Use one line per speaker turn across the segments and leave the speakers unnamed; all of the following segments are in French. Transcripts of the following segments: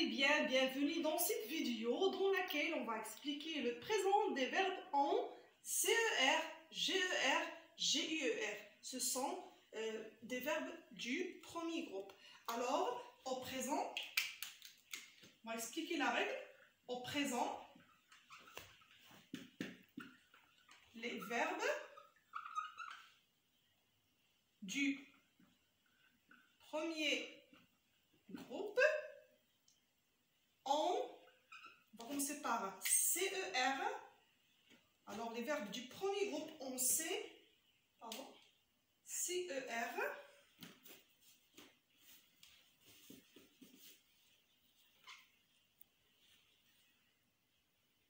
bienvenue dans cette vidéo dans laquelle on va expliquer le présent des verbes en CER, GER, GUER. Ce sont des verbes du premier groupe. Alors, au présent, on va expliquer la règle. Au présent, les verbes du premier groupe on va commencer par CER. Alors les verbes du premier groupe en CER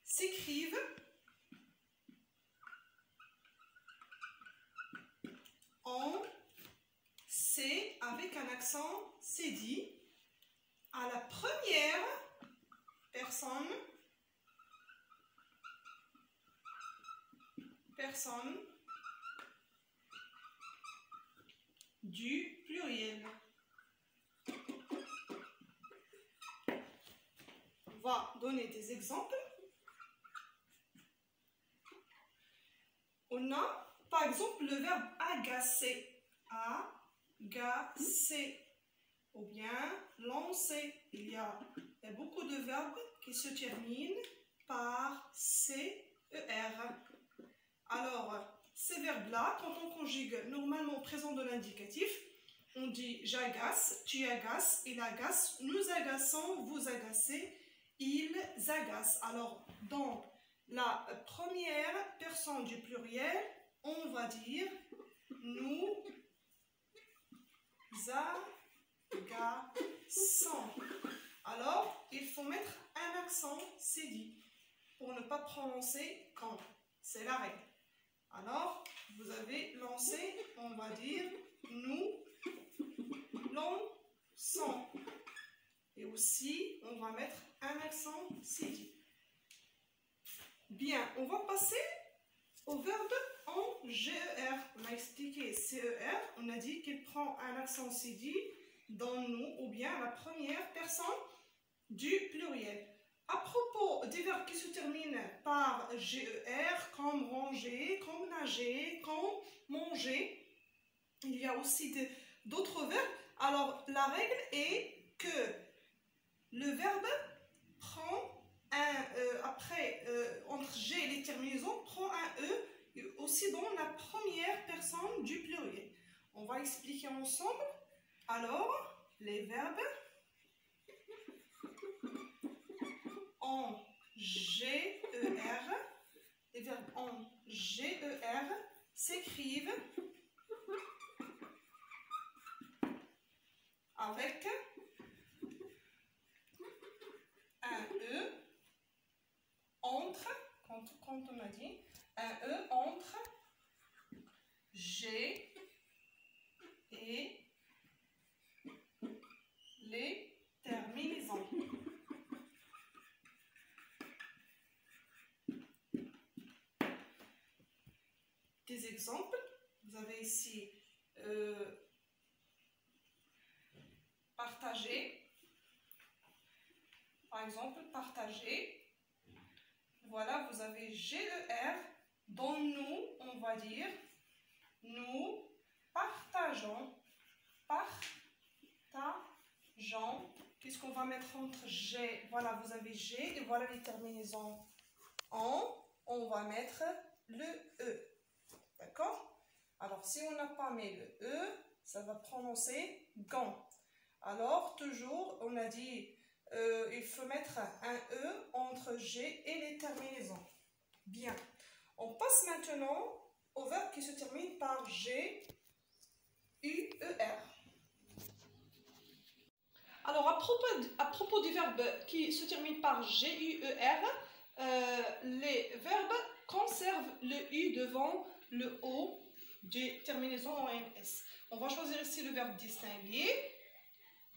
s'écrivent en C avec un accent cédille à la première personne du pluriel. On va donner des exemples. On a par exemple le verbe agacer, agacer, ou bien lancer. Il y a beaucoup de verbes qui se terminent par CER. Alors, ces verbes-là, quand on conjugue normalement au présent de l'indicatif, on dit j'agace, tu agaces, il agace, nous agaçons, vous agacez, ils agacent. Alors, dans la première personne du pluriel, on va dire nous agaçons. Alors, il faut mettre un accent cédille pour ne pas prononcer quand. C'est la règle. Alors, vous avez lancé, on va dire nous lançons. Et aussi, on va mettre un accent cédille. Bien, on va passer au verbe en GER. On a expliqué CER, on a dit qu'il prend un accent cédille dans nous ou bien la première personne du pluriel. À propos des verbes qui se terminent par GER, comme ranger, comme nager, comme manger, il y a aussi d'autres verbes. Alors, la règle est que le verbe prend entre G et les terminaisons, prend un E, et aussi dans la première personne du pluriel. On va expliquer ensemble. Alors, les verbes en GER, les verbes en GER s'écrivent avec un E entre, quand on a dit, un E entre G et les terminaisons. Des exemples, vous avez ici partager, par exemple partager. Voilà, vous avez GER. Dans nous, on va dire nous partageons, Qu'est-ce qu'on va mettre entre G? Voilà, vous avez G et voilà les terminaisons en. On va mettre le E. D'accord? Alors, si on n'a pas mis le E, ça va prononcer gant. Alors, toujours, on a dit il faut mettre un E entre G et les terminaisons. Bien. On passe maintenant au verbe qui se termine par G, U, E, R. Alors, à propos du verbe qui se termine par G, U, E, R, les verbes conservent le U devant le O des terminaisons en NS. On va choisir ici le verbe distinguer.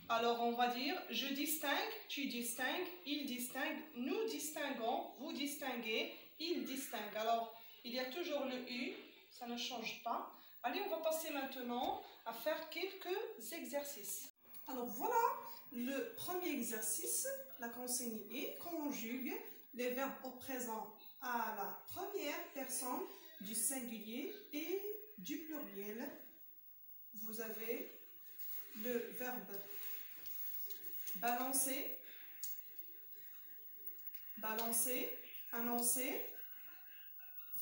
Alors, on va dire je distingue, tu distingues, il distingue, nous distinguons, vous distinguez, il distingue. Alors, il y a toujours le U, ça ne change pas. Allez, on va passer maintenant à faire quelques exercices. Alors, voilà le premier exercice. la consigne est conjugue les verbes au présent à la première personne du singulier et du pluriel. Vous avez le verbe balancer, balancer, annoncer,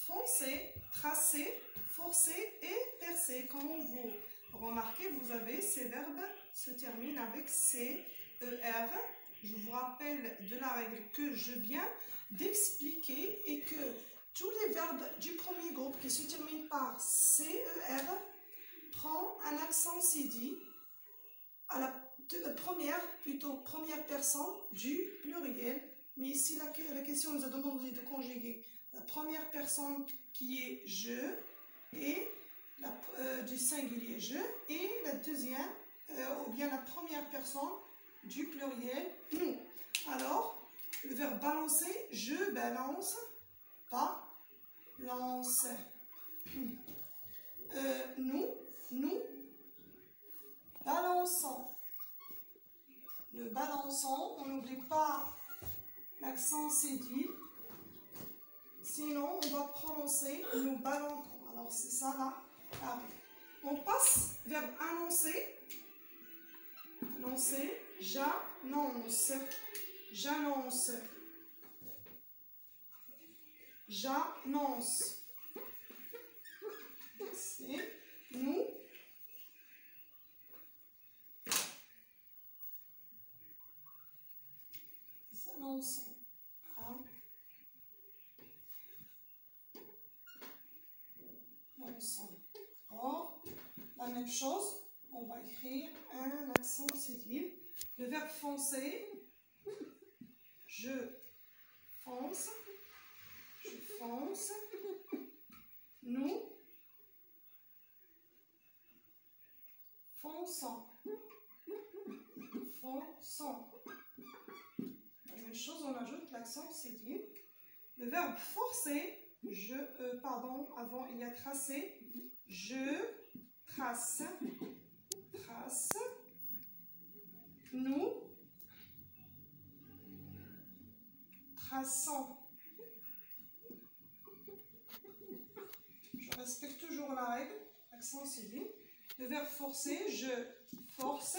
foncer, tracer, forcer et percer. Comme vous remarquez, vous avez ces verbes se terminent avec C, E, R. Je vous rappelle de la règle que je viens d'expliquer et que tous les verbes du premier groupe qui se terminent par C, E, R prend un accent CD à la première personne du pluriel. Mais ici, la question nous a demandé de conjuguer la première personne qui est je et du singulier je et la deuxième ou bien la première personne du pluriel nous. Alors, le verbe balancer, je balance, balance. Nous balançons. Le balançons, on n'oublie pas l'accent cédille, sinon on va prononcer nous balançons. Alors c'est ça là. On passe verbe annoncer. Annoncer, j'annonce. J'annonce. J'annonce. C'est nous. Annonçons. Annonçons. Or, la même chose, on va écrire un accent cédille. Le verbe foncer, je fonce, je fonce, nous fonçons, fonçons. La même chose, on ajoute l'accent cédille. Le verbe forcer, avant il y a tracer, je trace, trace, nous traçons. Je respecte toujours la règle, accent cédille. Le verbe forcer, je force,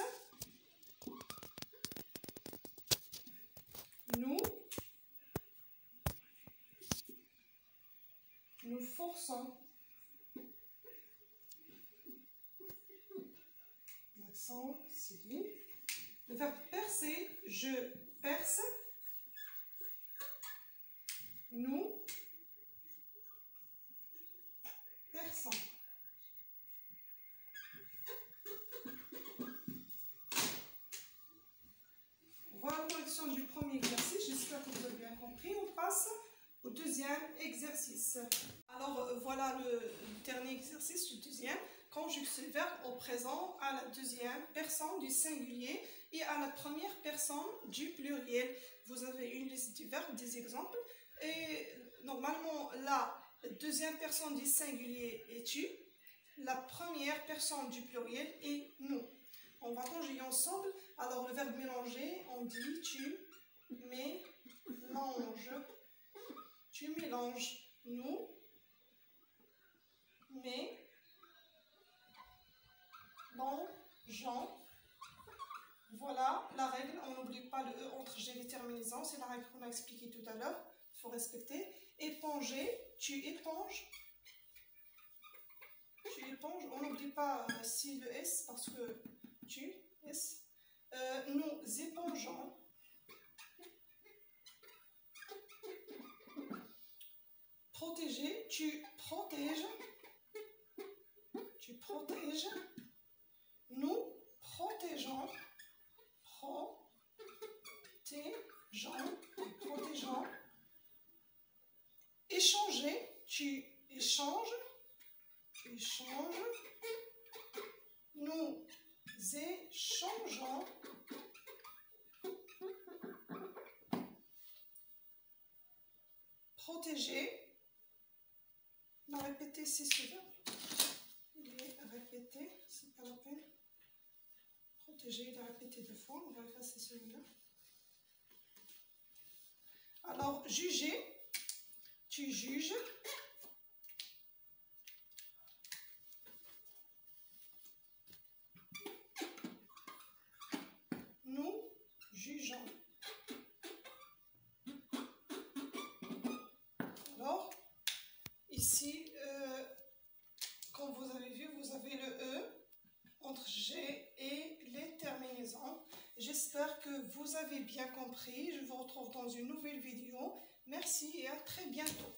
nous forçons. L'accent cédille. Le verbe percer, je perce, nous perçons. Voilà la correction du premier exercice. J'espère que vous avez bien compris. On passe au deuxième exercice. Alors, voilà le dernier exercice du deuxième. Conjugue ce verbe au présent à la deuxième personne du singulier et à la première personne du pluriel. Vous avez une liste de verbes, des exemples. Et normalement, la deuxième personne du singulier est tu. La première personne du pluriel est nous. On va conjuguer ensemble. Alors, le verbe mélanger, on dit tu mélanges. Tu mélanges. Nous mélangeons. Voilà la règle. On n'oublie pas le E entre G et les terminaisons. C'est la règle qu'on a expliquée tout à l'heure. Il faut respecter. Éponger. Tu éponges. Tu éponges. On n'oublie pas si le S parce que tu, S. Nous épongeons. Protéger. Tu protèges. Tu protèges. Nous protégeons. Protégeons. Échanger. Tu échanges. Tu échanges. Nous échangeons. Protéger. On va répéter si c'est bien. Il est répété, c'est pas la peine. Protéger, il est répété deux fois. On va effacer celui-là. Alors, juger, tu juges. Nous jugeons. Alors, ici, comme vous avez vu, vous avez le E entre G et les terminaisons. J'espère que vous avez bien compris. Je vous retrouve dans une nouvelle vidéo. Merci et à très bientôt.